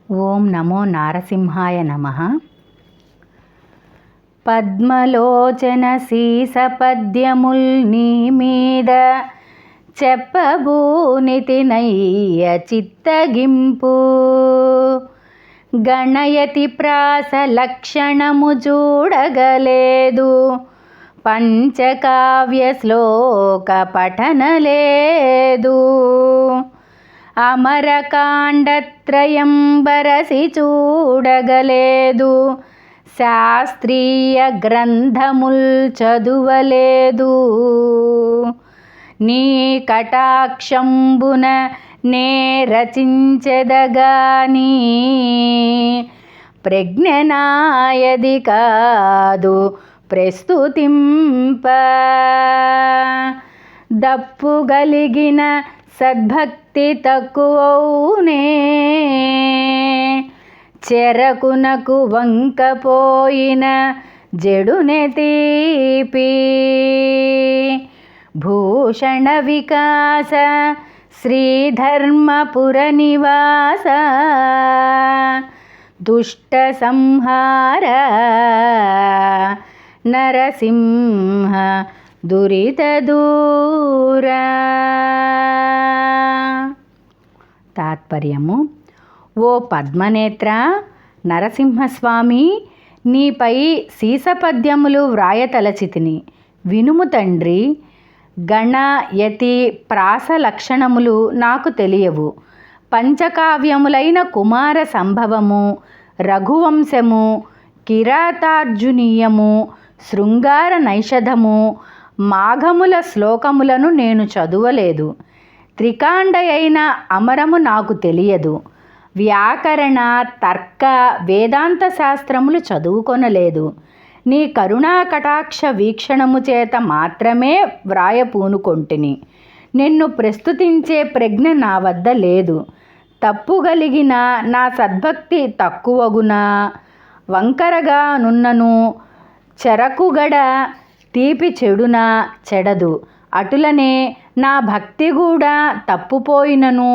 ఓం నమో నారసింహాయ నమః. పద్మలోచన సీసపద్యముల్ నీ మీద చెప్పబూనితినయ్య చిత్తగింపు. గణయతి ప్రాస లక్షణము చూడగలేదు, పంచకావ్య శ్లోక పఠనలేదు. అమరకాండత్రయం బరసి చూడగలేదు, శాస్త్రీయ గ్రంథముల్ చదువలేదు. నీ కటాక్షంబున నే రచించెదగాని, ప్రజ్ఞనాయది కాదు ప్రస్తుతింప. దప్పుగలిగిన సద్భక్తి తక్కువౌనే, చెరకునకు వంకపోయిన జడునే తీపి. భూషణ వికాస శ్రీధర్మపుర నివాస, దుష్ట సంహార నరసింహ దురిత దూర. తాత్పర్యము: ఓ పద్మనేత్ర, నరసింహస్వామి, నీపై సీసపద్యములు వ్రాయతలచితిని, వినుము తండ్రి. గణ యతి ప్రాస లక్షణములు నాకు తెలియవు. పంచకావ్యములైన కుమార సంభవము, రఘువంశము, కిరాతార్జునీయము, శృంగార నైషధము, మాఘముల శ్లోకములను నేను చదువలేదు. త్రికాండయైన అమరము నాకు తెలియదు. వ్యాకరణ, తర్క, వేదాంత శాస్త్రములు చదువుకొనలేదు. నీ కరుణా కటాక్ష వీక్షణము చేత మాత్రమే వ్రాయపూనుకొంటిని. నిన్ను ప్రస్తుతించే ప్రజ్ఞ నా వద్ద లేదు. తప్పుగలిగిన నా సద్భక్తి తక్కువగునా, వంకరగా నున్నను, చెరకుగడ తీపి చెడున చెడదు. అటులనే నా భక్తి కూడా తప్పుపోయినను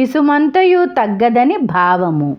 ఇసుమంతయు తగ్గదని భావము.